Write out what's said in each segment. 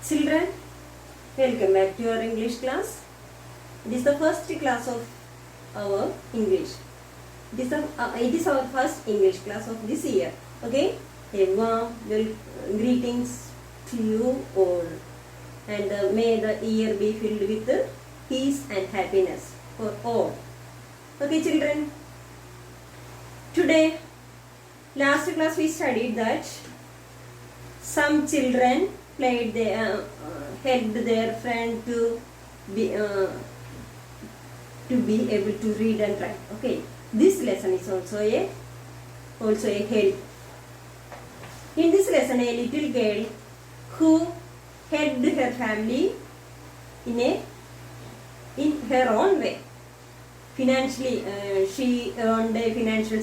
Children, welcome back to our English class. It is the first class of our English. It is our first English class of this year. Okay, a warm greetings to you all, and may the year be filled with peace and happiness for all. Okay, children. Today, last class we studied that some children played their helped their friend to be able to read and write. Okay, this lesson is also a help. In this lesson, a little girl who helped her family in her own way. Financially, she earned a financial.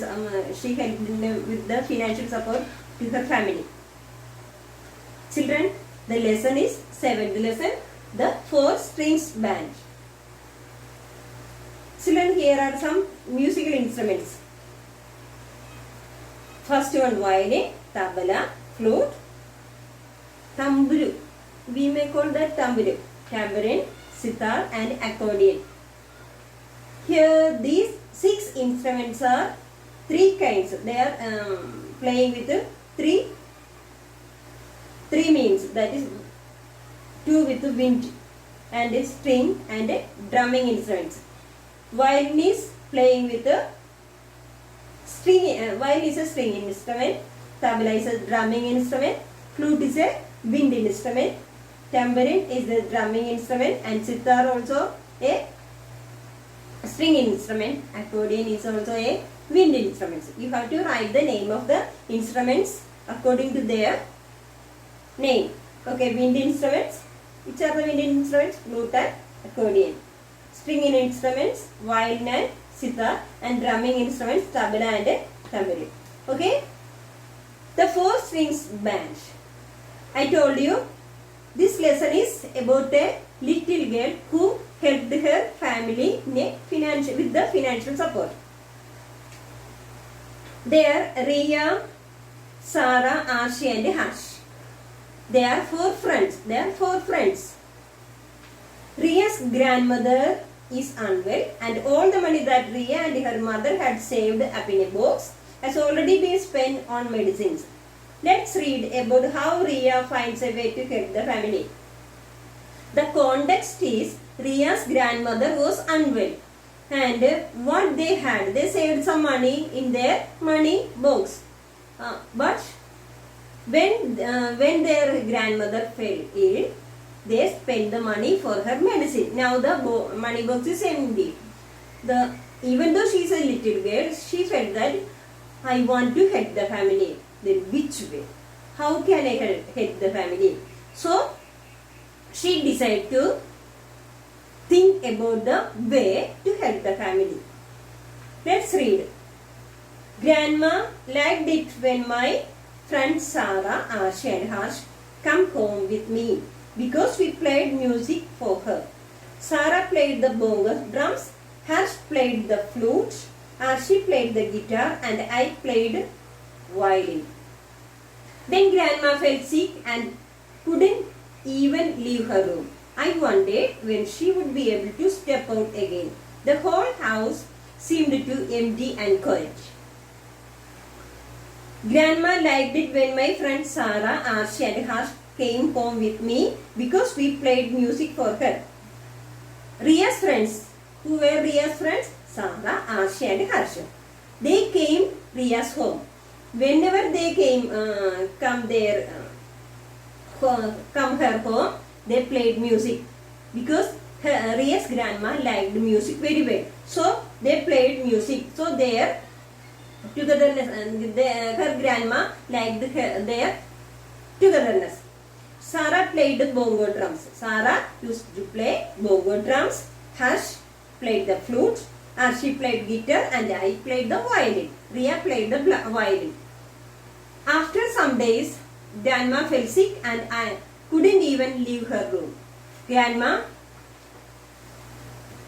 She helped with the financial support to her family. Children, the lesson is 7th lesson, the 4 strings band. Children, here are some musical instruments. First one, violin, tabla, flute, tamburu. We may call that tamburu, tambourine, sitar and accordion. Here these 6 instruments are 3 kinds. They are playing with 3 means, that is 2 with wind and a string and a drumming instruments. Violin is playing with a string. Violin is a string instrument. Tabla is a drumming instrument. Flute is a wind instrument. Tambourine is the drumming instrument, and sitar also a string instrument. Accordion is also a wind instrument. You have to write the name of the instruments according to their name. Okay, wind instruments. Which are the wind instruments? Flute and accordion. String instruments, violin and sitar, and drumming instruments, tabla and tambourine. Okay? The 4 strings band. I told you this lesson is about a little girl who helped her family with the financial support. They are Ria, Sarah, Arshi and Harsh. They are 4 friends. Ria's grandmother is unwell, and all the money that Ria and her mother had saved up in a box has already been spent on medicines. Let's read about how Ria finds a way to help the family. The context is Ria's grandmother was unwell, and what they had, they saved some money in their money box. But when their grandmother fell ill, they spent the money for her medicine. Now the money box is empty. Even though she is a little girl, she felt that I want to help the family. Then which way? How can I help the family? So she decided to think about the way to help the family. Let's read. Grandma liked it when my friends Sarah, Arshi and Harsh come home with me because we played music for her. Sarah played the bongo drums, Harsh played the flute, Arshi played the guitar, and I played violin. Then grandma felt sick and couldn't even leave her room. I wondered when she would be able to step out again. The whole house seemed to empty and quiet. Grandma liked it when my friends Sarah, Arshi and Harsh came home with me because we played music for her. Ria's friends. Who were Ria's friends? Sarah, Arshi and Harsh. They came Ria's home. Whenever they come her home, they played music because Ria's grandma liked music very well. So they played music. So their togetherness, and her grandma liked their togetherness. Sarah played the bongo drums. Sarah used to play bongo drums. Harsh played the flute. Arshi played guitar, and I played the violin. Ria played the violin. After some days, grandma fell sick and I couldn't even leave her room.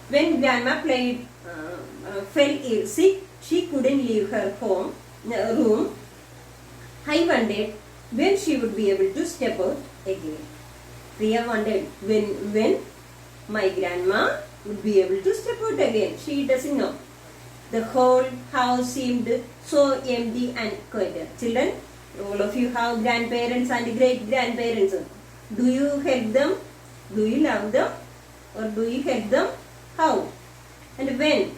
When grandma fell ill sick, she couldn't leave her room. I wondered when she would be able to step out again. Riya wondered when my grandma would be able to step out again. She doesn't know. The whole house seemed so empty and quiet. Children, all of you have grandparents and great-grandparents. Do you help them? Do you love them? Or do you help them? How? And when?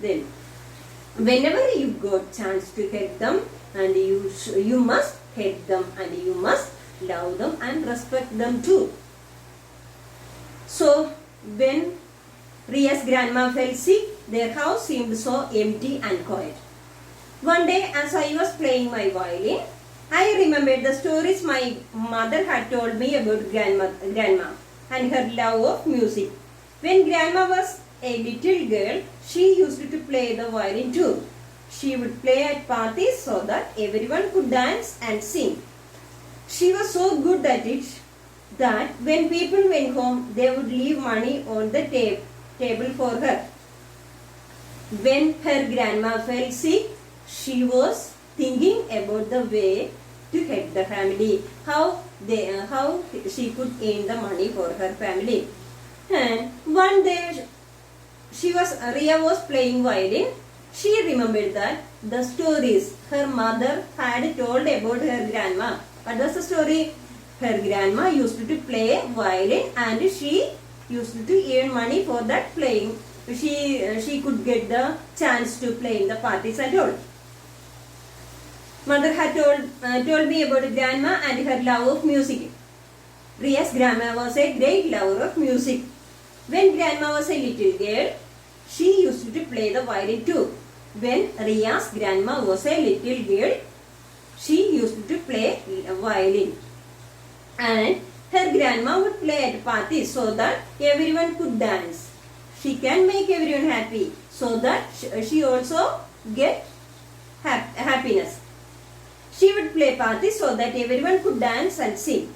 Then, whenever you got chance to help them, and you must help them, and you must love them and respect them too. So, when Riya's grandma fell sick, their house seemed so empty and quiet. One day, as I was playing my violin, I remembered the stories my mother had told me about grandma and her love of music. When grandma was a little girl, she used to play the violin too. She would play at parties so that everyone could dance and sing. She was so good at it that when people went home, they would leave money on the table for her. When her grandma fell sick, she was thinking about the way to help the family, how she could earn the money for her family. And one day, Riya was playing violin. She remembered that the stories her mother had told about her grandma. What was the story? Her grandma used to play violin and she used to earn money for that playing. She could get the chance to play in the parties and all. Mother had told me about grandma and her love of music. Riya's grandma was a great lover of music. When grandma was a little girl, she used to play the violin too. When Riya's grandma was a little girl, she used to play violin. And her grandma would play at parties so that everyone could dance. She can make everyone happy so that she also get happiness. She would play parties so that everyone could dance and sing.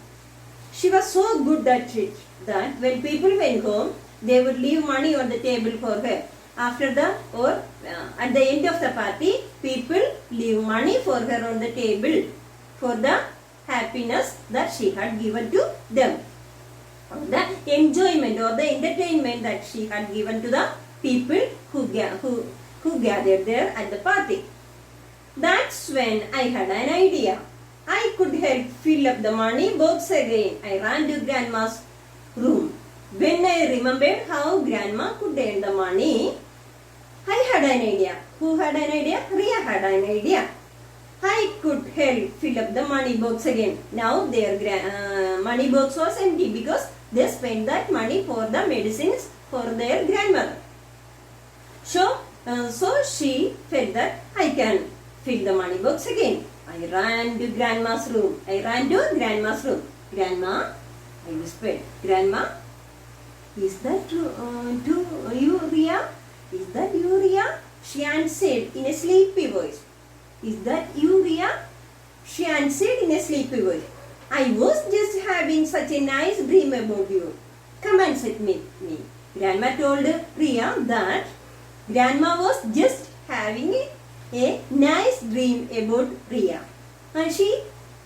She was so good at it that when people went home, they would leave money on the table for her. At the end of the party, people leave money for her on the table for the happiness that she had given to them. The enjoyment or the entertainment that she had given to the people who gathered there at the party. That's when I had an idea. I could help fill up the money box again. I ran to grandma's room. When I remembered how grandma could earn the money, I had an idea. Who had an idea? Riya had an idea. I could help fill up the money box again. Now their money box was empty because they spent that money for the medicines for their grandmother. So she felt that I can fill the money box again. I ran to grandma's room. Grandma, I whispered, Grandma, is that you, Riya? Is that you, Riya? She answered in a sleepy voice. Is that you, Riya? She answered in a sleepy voice. I was just having such a nice dream about you. Come and sit with me. Grandma told Riya that grandma was just having a nice dream about Riya. And she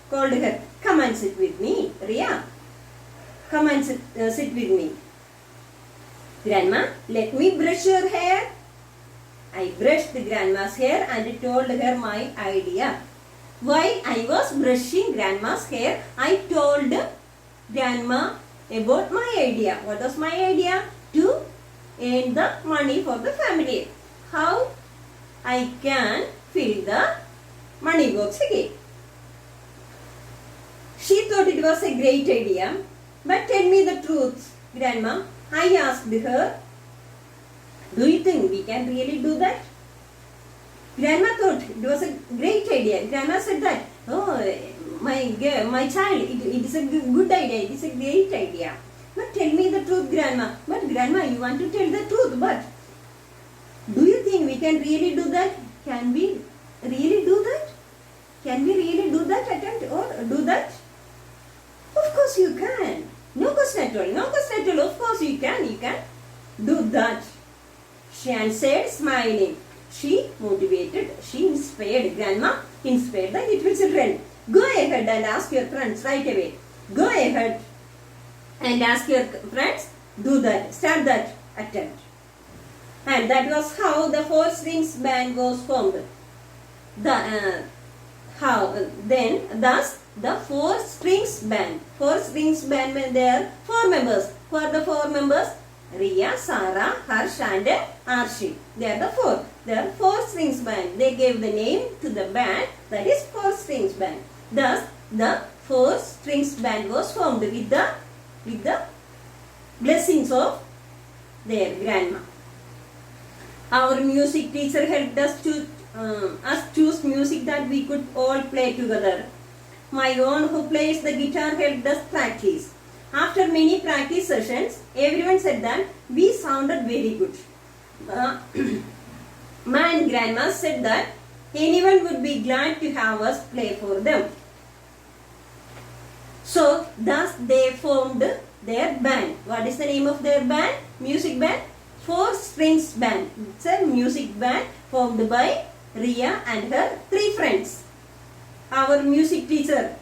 called her, come and sit with me, Riya. Come and sit with me. Grandma, let me brush your hair. I brushed grandma's hair and told her my idea. While I was brushing grandma's hair, I told grandma about my idea. What was my idea? To earn the money for the family. How I can fill the money box again. She thought it was a great idea. But tell me the truth, Grandma. I asked her, do you think we can really do that? Grandma thought it was a great idea. Grandma said that, oh, my child, it is a good idea. It is a great idea. But tell me the truth, Grandma. But Grandma, you want to tell the truth. But do you think we can really do that? Can we really do that? Can we really do that attempt or do that? Of course you can. No question at all. No question at all. Of course you can. You can do that. She answered, smiling. She motivated. She inspired. Grandma inspired the little children. Go ahead and ask your friends right away. Go ahead and ask your friends, do that, start that attempt. And that was how the four strings band was formed. Thus the four strings band. Four strings band means there are four members. Who are the four members? Riya, Sara, Harsh and Arshi. They are the four. They are four strings band. They gave the name to the band, that is four strings band. Thus the four strings band was formed with the blessings of their grandma. Our music teacher helped us to choose music that we could all play together. My own who plays the guitar helped us practice. After many practice sessions, everyone said that we sounded very good. Ma and grandma said that anyone would be glad to have us play for them. So, thus they formed their band. What is the name of their band? Music band? Four strings band. It's a music band formed by Riya and her three friends. Our music teacher,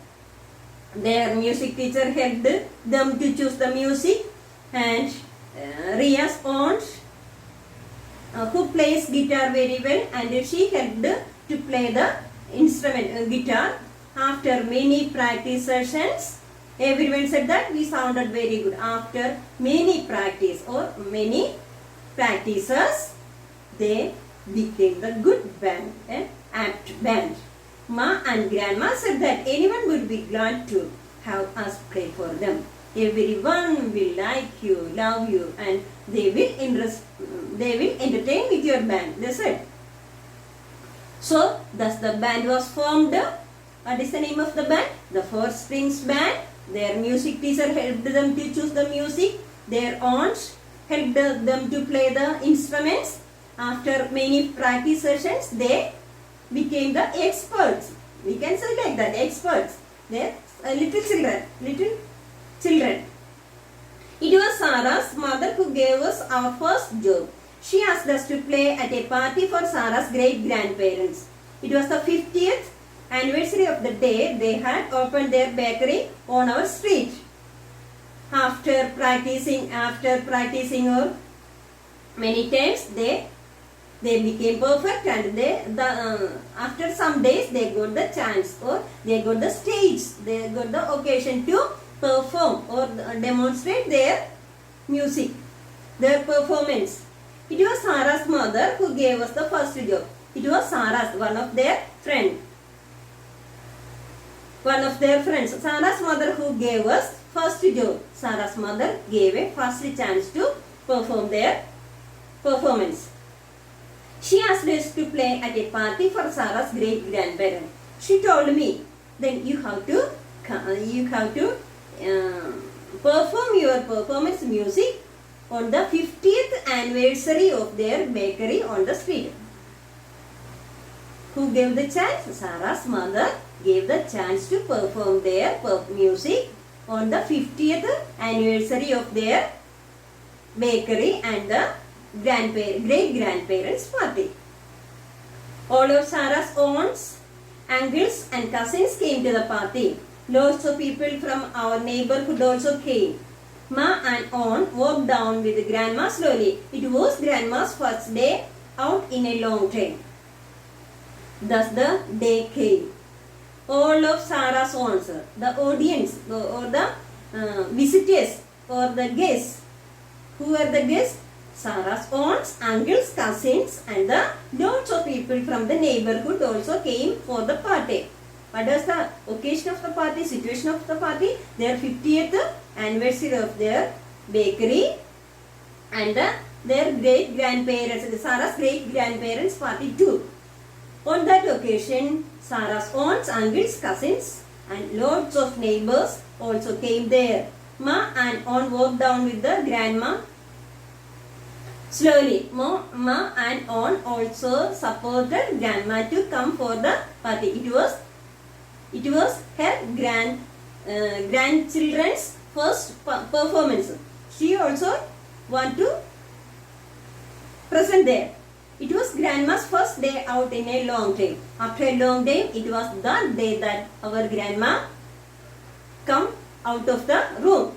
their music teacher helped them to choose the music, and Riya's aunt who plays guitar very well, and she helped to play the instrument guitar. After many practice sessions, everyone said that we sounded very good. After many practice or many practices, they became the good band, an apt band. Ma and grandma said that anyone would be glad to have us play for them. Everyone will like you, love you, and they will entertain with your band, they said. So, thus the band was formed. What is the name of the band? The Four Strings Band. Their music teacher helped them to choose the music. Their aunts helped them to play the instruments. After many practice sessions, they became the experts. We can say like that, experts. They are little children. It was Sarah's mother who gave us our first job. She asked us to play at a party for Sarah's great-grandparents. It was the 50th anniversary of the day they had opened their bakery on our street. After practicing or many times, they became perfect, and after some days they got the chance, or they got the stage, they got the occasion to perform or demonstrate their music, their performance. It was Sarah's mother who gave us the first job. It was Sarah's, one of their friends. Sarah's mother who gave us first job. Sarah's mother gave a first chance to perform their performance. She asked us to play at a party for Sarah's great-grandparents. She told me, then you have to perform your performance music on the 50th anniversary of their bakery on the street. Who gave the chance? Sarah's mother gave the chance to perform their music on the 50th anniversary of their bakery and the great-grandparents party. All of Sarah's aunts, uncles and cousins came to the party. Lots of people from our neighborhood also came. Ma and aunt walked down with grandma slowly. It was grandma's first day out in a long time. Thus the day came. All of Sarah's aunts, the audience or the visitors or the guests. Who were the guests? Sarah's aunts, uncles, cousins and the lots of people from the neighborhood also came for the party. What was the occasion of the party, situation of the party? Their 50th anniversary of their bakery and their great-grandparents, Sarah's great-grandparents party too. On that occasion, Sarah's aunts, uncles, cousins and lots of neighbors also came there. Ma and aunt walked down with the grandma slowly. Ma and aunt also supported grandma to come for the party. It was her grandchildren's first performance. She also want to present there. It was grandma's first day out in a long time. After a long time, it was the day that our grandma come out of the room.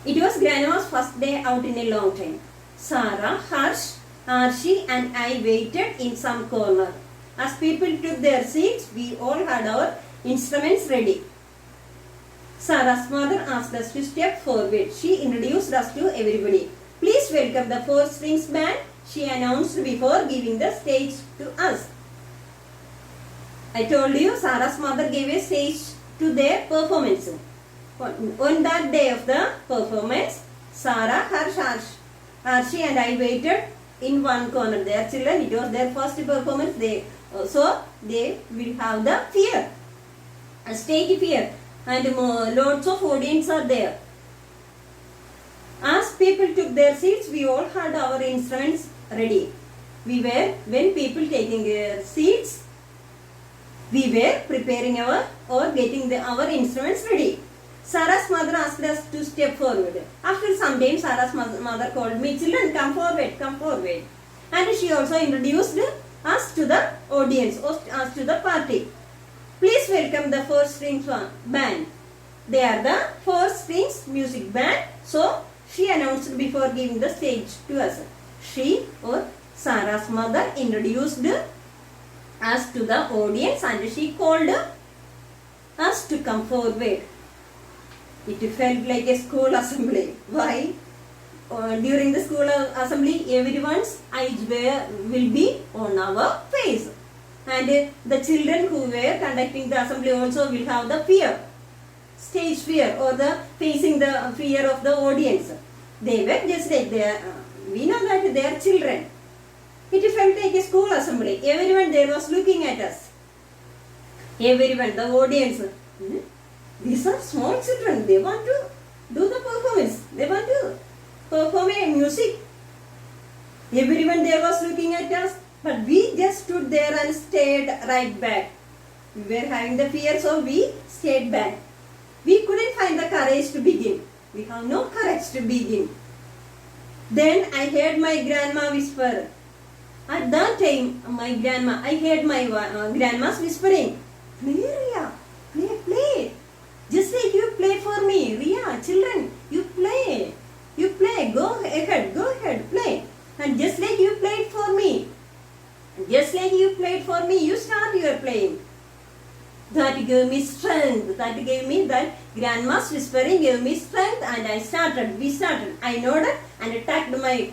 It was Grandma's first day out in a long time. Sarah, Harsh, Archie and I waited in some corner. As people took their seats, we all had our instruments ready. Sarah's mother asked us to step forward. She introduced us to everybody. Please welcome the four strings band, she announced before giving the stage to us. I told you Sarah's mother gave a stage to their performance. On that day of the performance, Sarah, Harsh, Archie and I waited in one corner. Their children, it was their first performance. So they will have the fear, a stage fear, and lots of audience are there. As people took their seats, we all had our instruments ready. When people taking their seats, we were preparing our instruments ready. Sarah's mother asked us to step forward. After some time, Sarah's mother called me, children, come forward, come forward. And she also introduced us to the audience, us to the party. Please welcome the four strings band. They are the four strings music band. So, she announced before giving the stage to us. She or Sarah's mother introduced us to the audience and she called us to come forward. It felt like a school assembly. Why? During the school assembly, everyone's eyes will be on our face. And the children who were conducting the assembly also will have the fear. Stage fear or the facing the fear of the audience. They were just like we know that they are children. It felt like a school assembly. Everyone there was looking at us. Everyone, the audience. These are small children. They want to do the performance. They want to perform a music. Everyone there was looking at us. But we just stood there and stayed right back. We were having the fear, so we stayed back. We couldn't find the courage to begin. We have no courage to begin. Then I heard my grandma whisper. At that time, I heard my grandma's whispering, "Play, Ria, play. Just like you play for me, Ria, children, you play, go ahead, play. And just like you played for me, you start your playing." That gave me strength. That grandma's whispering gave me strength, and we started. I nodded and tucked my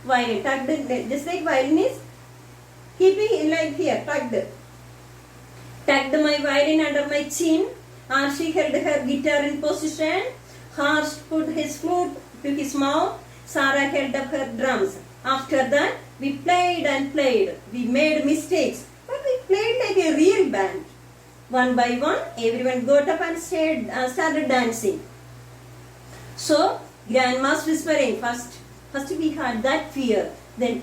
violin. Just like violinist, keeping like here, tucked my violin under my chin. She held her guitar in position. Harsh put his flute to his mouth. Sarah held up her drums. After that, we played and played. We made mistakes, but we played like a real band. One by one, everyone got up and started dancing. So, grandma's whispering. First we had that fear. Then,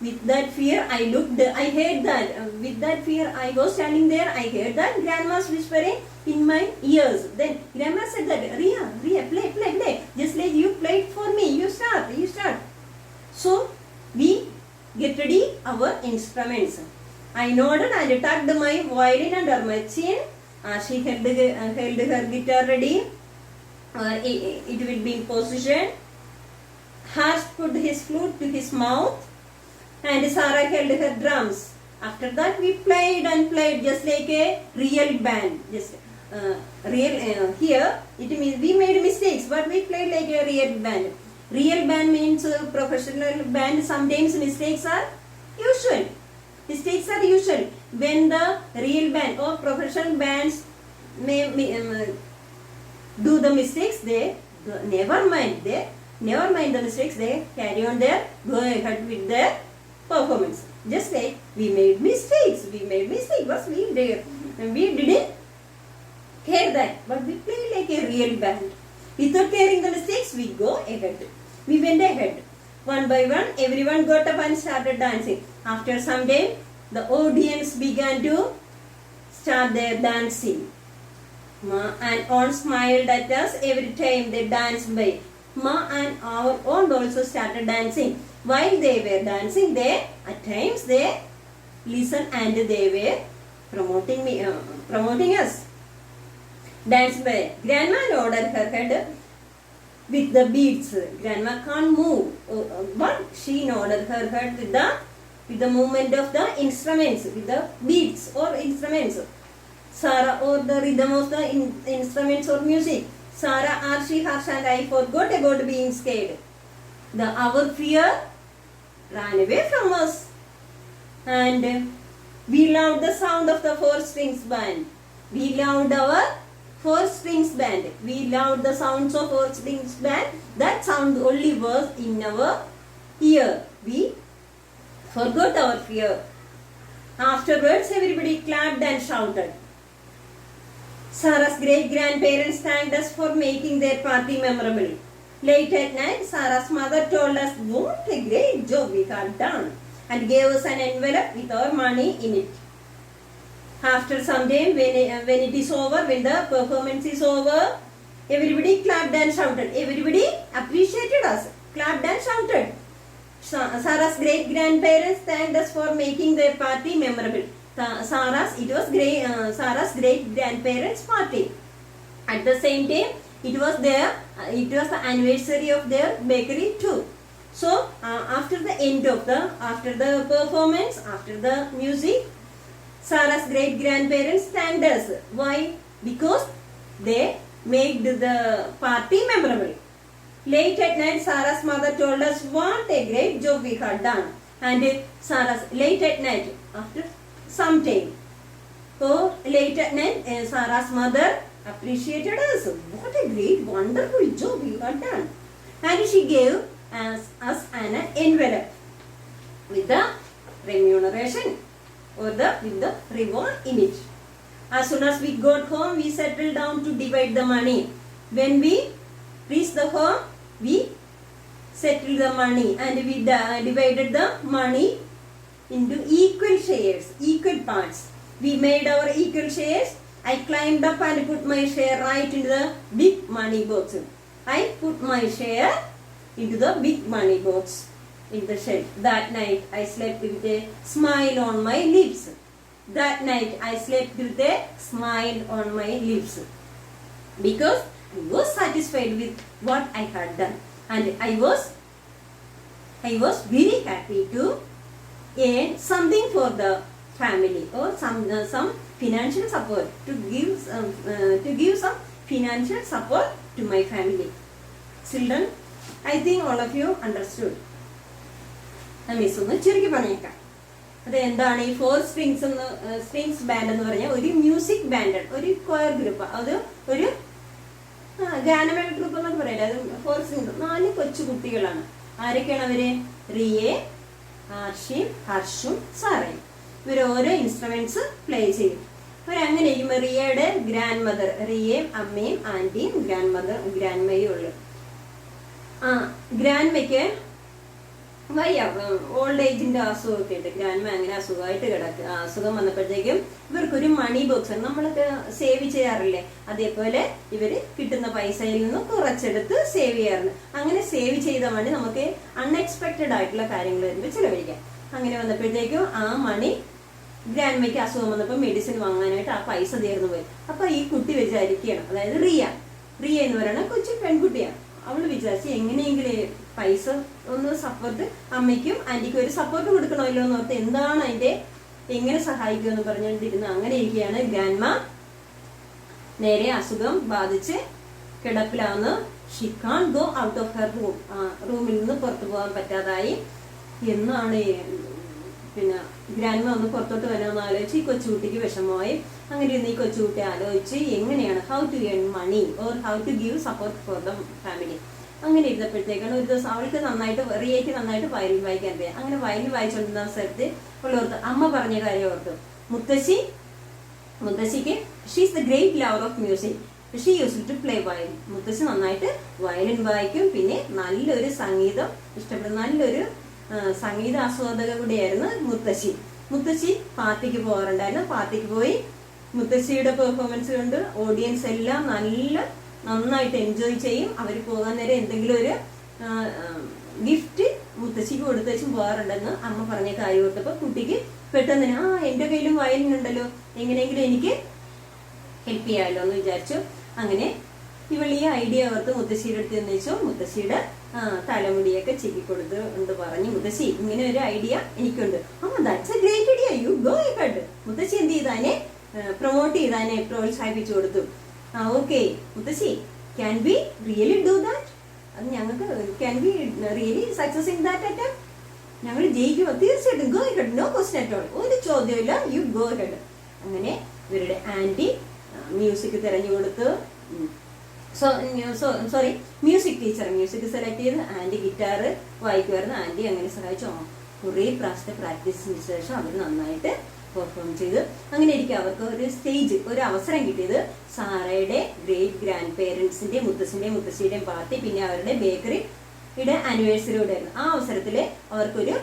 with that fear, I heard that. With that fear, I was standing there. I heard that grandma's whispering in my ears. Then, grandma said that, Ria, play. Just like you played for me. You start. So, we get ready our instruments. I nodded and tucked my violin under my chin. She held her guitar ready. It will be in position. Harsh put his flute to his mouth. And Sarah held her drums. After that we played and played just like a real band. Here it means we made mistakes, but we played like a real band. Real band means professional band. Sometimes mistakes are usual. When the real band or professional bands may do the mistakes, they never mind the mistakes. They carry on go ahead with their performance. Just like we made mistakes, but we didn't care that, but we played like a real band. Without caring the mistakes, we went ahead. One by one, everyone got up and started dancing. After some time, the audience began to start their dancing. Ma and aunt smiled at us every time they danced by. Ma and our aunt also started dancing. While they were dancing, at times they listened and they were promoting us. Dance by. Grandma nodded her head with the beats. Grandma can't move, but she nodded her head with the movement of the instruments, with the beats or instruments. Sarah, or the rhythm of the instruments or music. Sarah, Archie, Harsh and I forgot about being scared. Our fear ran away from us. And we loved the sound of the four strings band. We loved our four strings band. We loved the sounds of four strings band. That sound only was in our ear. We forgot our fear. Afterwards, everybody clapped and shouted. Sarah's great-grandparents thanked us for making their party memorable. Late at night, Sarah's mother told us what a great job we had done and gave us an envelope with our money in it. After some time, when it is over, when the performance is over, everybody clapped and shouted. Everybody appreciated us, clapped and shouted. Sarah's great-grandparents thanked us for making their party memorable. Sarah's great-grandparents' party. At the same time, it was the anniversary of their bakery too. So after the performance, after the music, Sarah's great-grandparents thanked us. Why? Because they made the party memorable. Late at night, Sarah's mother told us what a great job we had done. And late at night, after some time, so late at night, Sarah's mother appreciated us. What a great, wonderful job you had done. And she gave us an envelope with the remuneration or with the reward in it. As soon as we got home, we settled down to divide the money. When we reached the home, we settled the money and we divided the money into equal shares, equal parts. We made our equal shares. I climbed up and put my share right into the big money box. I put my share into the big money box in the shed. That night I slept with a smile on my lips. That night I slept with a smile on my lips. Because I was satisfied with what I had done. And I was very happy to earn something for the family or some financial support, to give some financial support to my family. Children, I think all of you understood. Miss ഒന്ന് ചുരുക്കി പറഞ്ഞേക്കാം. അത് എന്താണ് ഈ four strings band എന്ന് പറഞ്ഞാൽ ഒരു music band, ഒരു കൊയർ ഗ്രൂപ്പ്. അത് ഒരു ഗാനമേള ഗ്രൂപ്പ് എന്നൊക്കെ പറയില്ല. അത് ഫോർ സ്ട്രിങ്സ്, 4 കൊച്ചു കുട്ടികളാണ്. ആരൊക്കെയാണ് അവര്? റിയെ, ആർഷിയും, ഹർഷും, സാറയും. ഇവർ ഓരോ ഇൻസ്ട്രുമെന്റ്സ് പ്ലേ ചെയ്യും. അവരങ്ങനെ ഇരിക്കുമ്പോൾ റിയയുടെ ഗ്രാൻഡ് മദർ, റിയയും അമ്മയും ആന്റിയും ഗ്രാൻഡ്മയും ഉള്ളു. ഗ്രാൻഡ്മയ്ക്ക് ഓൾഡ് ഏജിന്റെ അസുഖമൊക്കെ ഉണ്ട്. ഗ്രാൻഡ്മ അങ്ങനെ അസുഖമായിട്ട് കിടക്കുക. അസുഖം വന്നപ്പോഴത്തേക്കും ഇവർക്കൊരു മണി ബോക്സ്, നമ്മളൊക്കെ സേവ് ചെയ്യാറില്ലേ, അതേപോലെ ഇവര് കിട്ടുന്ന പൈസയിൽ നിന്ന് കുറച്ചെടുത്ത് സേവ് ചെയ്യാറുണ്ട്. അങ്ങനെ സേവ് ചെയ്ത മണി നമുക്ക് അൺഎക്സ്പെക്റ്റഡ് ആയിട്ടുള്ള കാര്യങ്ങൾ വരുമ്പോൾ ചിലവഴിക്കാം. അങ്ങനെ വന്നപ്പോഴത്തേക്കും ആ മണി ഗ്രാൻഡ്മയ്ക്ക് അസുഖം വന്നപ്പോൾ മെഡിസിൻ വാങ്ങാനായിട്ട് ആ പൈസ തീർന്നു പോയി. അപ്പൊ ഈ കുട്ടി വിചാരിക്കുകയാണ്, അതായത് റിയ എന്ന് പറയുന്ന കൊച്ചു പെൺകുട്ടിയാണ്. അവള് വിചാരിച്ച് എങ്ങനെയെങ്കിലും പൈസ ഒന്ന് സപ്പോർട്ട്, അമ്മയ്ക്കും ആന്റിക്കും ഒരു സപ്പോർട്ട് കൊടുക്കണമല്ലോ എന്ന് ഓർത്ത് എന്താണ് അതിന്റെ എങ്ങനെ സഹായിക്കുമെന്ന് പറഞ്ഞുകൊണ്ടിരുന്ന അങ്ങനെ ഇരിക്കുകയാണ്. ഗ്രാൻഡ്മ നേരെ അസുഖം ബാധിച്ച് കിടപ്പിലാവുന്നു. She can go out of her room. റൂമിൽ നിന്ന് പുറത്തു പോകാൻ പറ്റാതായി. എന്നാണ് പിന്നെ ഗ്രാൻഡ്മ ഒന്ന് പുറത്തോട്ട് വരാമെന്ന് ആലോചിച്ച് ഈ കൊച്ചുകുട്ടിക്ക് വിഷമമായി. അങ്ങനെ ഇരുന്ന് ഈ കൊച്ചുകുട്ടി ആലോചിച്ച് എങ്ങനെയാണ് how to earn money or how to give support for the family. അങ്ങനെ ഇരുന്നപ്പോഴത്തേക്കാണ് ഒരു ദിവസം അവൾക്ക് റിയയ്ക്ക് നന്നായിട്ട് വയലിൻ വായിക്കാൻ അറിയാം. അങ്ങനെ വയലിൻ വായിച്ചുകൊണ്ടിരുന്ന സ്ഥലത്ത് ഉള്ളവർക്ക് അമ്മ പറഞ്ഞ കാര്യം ഓർത്തു. മുത്തശ്ശിക്ക് she's the great lover of music. She used to play violin. മുത്തശ്ശി നന്നായിട്ട് വയലിൻ വായിക്കും. പിന്നെ നല്ലൊരു സംഗീതം ഇഷ്ടപ്പെടുന്ന നല്ലൊരു സംഗീത ആസ്വാദക കൂടിയായിരുന്നു മുത്തശ്ശി പാർട്ടിക്ക് പോകാറുണ്ടായിരുന്നു. പാർട്ടിക്ക് പോയി മുത്തശ്ശിയുടെ പെർഫോമൻസ് കൊണ്ട് ഓഡിയൻസ് എല്ലാം നന്നായിട്ട് എൻജോയ് ചെയ്യും. അവർ പോകാൻ നേരം എന്തെങ്കിലും ഒരു ഗിഫ്റ്റ് മുത്തശ്ശിക്ക് കൊടുത്തും പോകാറുണ്ടെന്ന് അമ്മ പറഞ്ഞ കാര്യം ഓർത്തപ്പോൾ കുട്ടിക്ക് പെട്ടെന്ന് എന്റെ കയ്യിലും വയലിൻ ഉണ്ടല്ലോ, എങ്ങനെയെങ്കിലും എനിക്ക് ഹെൽപ്പ് ചെയ്യാമല്ലോ എന്ന് വിചാരിച്ചു. അങ്ങനെ ഇവൾ ഈ ഐഡിയ ഓർത്ത് മുത്തശ്ശിയുടെ അടുത്ത് എന്ന് വെച്ചോ, മുത്തശ്ശിയുടെ തലമുടിയൊക്കെ ചിക്കി കൊടുത്ത് ഉണ്ട് പറഞ്ഞു, മുത്തശ്ശി ഇങ്ങനെ ഒരു ഐഡിയ എനിക്കുണ്ട്. That's a great idea, you go head. മുത്തശ്ശി എന്ത് ചെയ്താനെ, പ്രൊമോട്ട് ചെയ്താനെ, പ്രോത്സാഹിപ്പിച്ചു കൊടുത്തു. ഓക്കെ മുത്തശ്ശി, can be really do that? അത് ഞങ്ങൾക്ക് can be really success in that attempt? ഞങ്ങൾ ജയിക്കുമോ? തീർച്ചയായിട്ടും go head, no question at all, ഒരു ചോദ്യമില്ല, യു ഗോ ഹെഡ്. അങ്ങനെ ഇവരുടെ ആന്റി മ്യൂസിക് തിരഞ്ഞു കൊടുത്തു. Sorry, music teacher music select ചെയ്ത്, ആന്റി ഗിറ്റാർ വായിക്കുമായിരുന്നു. ആന്റി അങ്ങനെ സഹായിച്ചു. കുറേ പ്രാവശ്യത്തെ പ്രാക്ടീസിന് ശേഷം അവർ നന്നായിട്ട് പെർഫോം ചെയ്തു. അങ്ങനെ ഇരിക്കും അവർക്ക് ഒരു സ്റ്റേജ്, ഒരു അവസരം കിട്ടിയത് സാറയുടെ ഗ്രേറ്റ് ഗ്രാൻഡ് പേരൻസിന്റെ, മുത്തശ്ശിന്റെയും മുത്തശ്ശിയുടെയും പാർട്ടി, പിന്നെ അവരുടെ ബേക്കറിയുടെ ആനിവേഴ്സറി കൂടെ ആയിരുന്നു. ആ അവസരത്തില് അവർക്കൊരു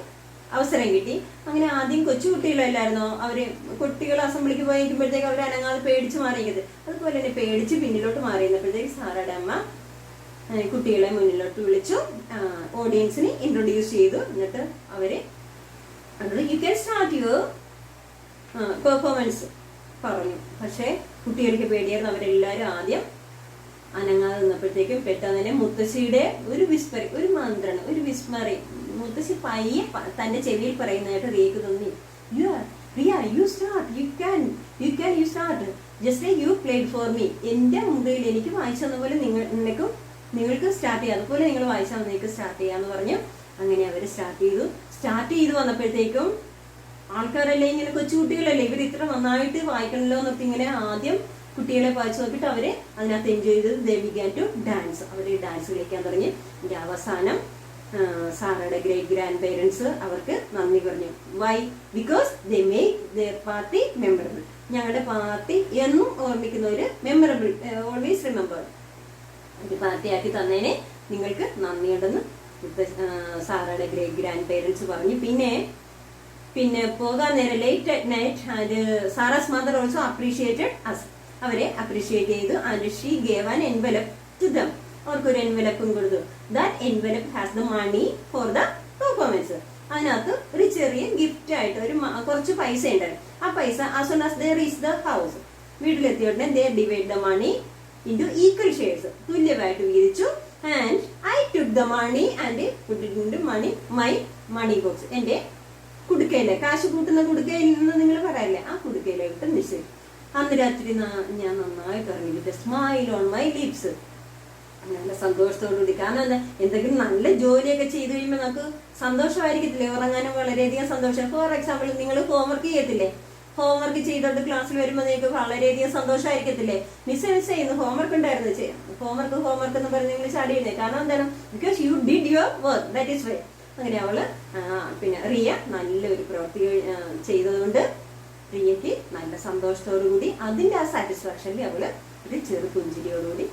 അവസരം കിട്ടി. അങ്ങനെ ആദ്യം കൊച്ചു കുട്ടികളല്ലായിരുന്നോ, അവര് കുട്ടികൾ അസംബ്ലിക്ക് പോയിരിക്കുമ്പോഴത്തേക്ക് അവർ അനങ്ങാതെ പേടിച്ച് മാറിയത്, അതുപോലെ തന്നെ പേടിച്ച് പിന്നിലോട്ട് മാറിയിരുന്നപ്പോഴത്തേക്ക് സാറയുടെ അമ്മ കുട്ടികളെ മുന്നിലോട്ട് വിളിച്ചു, ഓഡിയൻസിന് ഇൻട്രൊഡ്യൂസ് ചെയ്തു. എന്നിട്ട് അവര് you can start your performance പറഞ്ഞു. പക്ഷെ കുട്ടികൾക്ക് പേടിയായിരുന്നു. അവരെല്ലാരും ആദ്യം അനങ്ങാതെ നിന്നപ്പോഴത്തേക്കും പെട്ടെന്ന് തന്നെ മുത്തശ്ശിയുടെ ഒരു വിസ്പറി, ഒരു മന്ത്രണം, ഒരു വിസ്മറി മുത്തശ്ശി പയ്യെ തന്റെ ചെവിയിൽ പറയുന്നതായിട്ട് റിയക്ക് തോന്നി. You start, you start just you played for me. എന്റെ മുമ്പിൽ എനിക്ക് വായിച്ചു തന്ന പോലെ നിങ്ങൾക്ക് സ്റ്റാർട്ട് ചെയ്യാം, അതുപോലെ നിങ്ങൾ വായിച്ചാൽ നിങ്ങൾക്ക് സ്റ്റാർട്ട് ചെയ്യാന്ന് പറഞ്ഞു. അങ്ങനെ അവര് സ്റ്റാർട്ട് ചെയ്തു വന്നപ്പോഴത്തേക്കും ആൾക്കാരല്ലേ, ഇങ്ങനെ കൊച്ചുകുട്ടികളല്ലേ, ഇവർ ഇത്ര നന്നായിട്ട് വായിക്കണല്ലോ എന്നൊക്കെ ഇങ്ങനെ ആദ്യം കുട്ടികളെ വായിച്ചു നോക്കിയിട്ട് അവര് അതിനകത്ത് എൻജോയ് ചെയ്ത് ദേ ബിഗാൻ ടു ഡാൻസ്. അവര് ഡാൻസ് കളിക്കാൻ തുടങ്ങി. ഇതിന്റെ അവസാനം സാറയുടെ ഗ്രേറ്റ് ഗ്രാൻഡ് പേരൻസ് അവർക്ക് നന്ദി പറഞ്ഞു. Why? Because they make their party memorable. ഞങ്ങളുടെ പാർട്ടി എന്നും ഓർമ്മിക്കുന്നവര് മെമ്മറബിൾ, ഓൾവേസ് റിമെമ്പർ. ഒരു പാർട്ടിയാക്കി തന്നതിന് നിങ്ങൾക്ക് നന്ദിയുണ്ടെന്ന് സാറയുടെ ഗ്രേറ്റ് ഗ്രാൻഡ് പേരൻസ് പറഞ്ഞു. പിന്നെ പോകാൻ നേരം late at night and Sarah's mother also appreciated us. അവരെ അപ്രീഷിയേറ്റ് ചെയ്തു. And she gave an envelope to them. അവർക്കൊരു എൻവലപ്പും കൊടുത്തു. That envelope has the money for the performance. അതിനകത്ത് ഒരു ചെറിയ ഗിഫ്റ്റ് ആയിട്ട് കുറച്ച് പൈസ ഉണ്ടായിരുന്നു. ആ പൈസ as soon as they reach the house, വീട്ടിലെത്തിയ ഉടനെ they divide the money into equal shares, തുല്യമായിട്ട് വീതിച്ചു. And I took the money and put it into my money box. എന്റെ കുടുക്കയിലെ, കാശ് കൂട്ടുന്ന കുടുക്കയിൽ നിന്ന് നിങ്ങൾ പറയല്ലേ, ആ കുടുക്കയിലോട്ട് നിശ്ചയിച്ചു. അന്ന് രാത്രി ഞാൻ നന്നായിട്ട് ഇറങ്ങി വിത്ത് സ്മൈൽ ഓൺ മൈ ലിപ്സ്. നല്ല സന്തോഷത്തോടുകൂടി. കാരണം എന്താ, എന്തെങ്കിലും നല്ല ജോലിയൊക്കെ ചെയ്തു കഴിയുമ്പോൾ നമുക്ക് സന്തോഷമായിരിക്കത്തില്ലേ, ഉറങ്ങാനും വളരെയധികം സന്തോഷം. ഫോർ എക്സാമ്പിൾ, നിങ്ങൾ ഹോംവർക്ക് ചെയ്യത്തില്ലേ, ഹോംവർക്ക് ചെയ്തോട്ട് ക്ലാസ്സിൽ വരുമ്പോൾ നിങ്ങൾക്ക് വളരെയധികം സന്തോഷമായിരിക്കത്തില്ലേ. മിസ് ചെയ്യുന്നു, ഹോംവർക്ക് ഉണ്ടായിരുന്നു, ഹോംവർക്ക് എന്ന് പറഞ്ഞ് നിങ്ങൾ ചാടിയിരുന്നേ. കാരണം എന്താണ്, because you did your work, that is why. അങ്ങനെ അവള് പിന്നെ റിയ നല്ലൊരു പ്രവൃത്തി ചെയ്തതുകൊണ്ട് റിയക്ക് നല്ല സന്തോഷത്തോടു കൂടി, അതിന്റെ ആ സാറ്റിസ്ഫാക്ഷനിൽ അവള് ഒരു ചെറു പുഞ്ചിരിയോടുകൂടി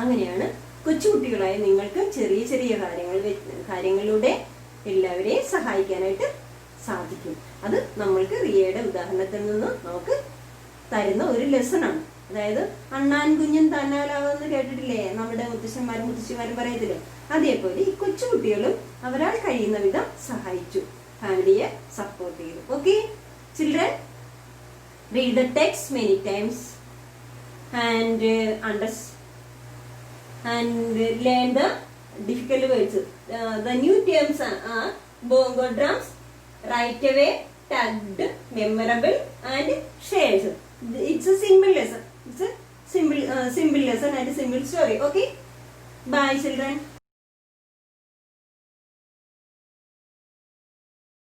അങ്ങനെയാണ് കൊച്ചുകുട്ടികളായ നിങ്ങൾക്ക് ചെറിയ ചെറിയ കാര്യങ്ങളിലൂടെ എല്ലാവരെയും സഹായിക്കാനായിട്ട് സാധിക്കും. അത് നമ്മൾക്ക് റിയയുടെ ഉദാഹരണത്തിൽ നിന്ന് നമുക്ക് തരുന്ന ഒരു ലെസൺ ആണ്. അതായത് അണ്ണാൻ കുഞ്ഞും തന്നാലാവെന്ന് കേട്ടിട്ടില്ലേ നമ്മുടെ മുത്തശ്ശിമാരും പറയത്തില്ലേ, അതേപോലെ ഈ കൊച്ചുകുട്ടികളും അവരാൾ കഴിയുന്ന വിധം സഹായിച്ചു, ഫാമിലിയെ സപ്പോർട്ട് ചെയ്തു. Okay children, read the text many times and learn the difficult words. The new terms are bongo drums, right away, tugged, memorable and shares. It's a simple lesson. It's a simple lesson and a simple story. Okay, bye children.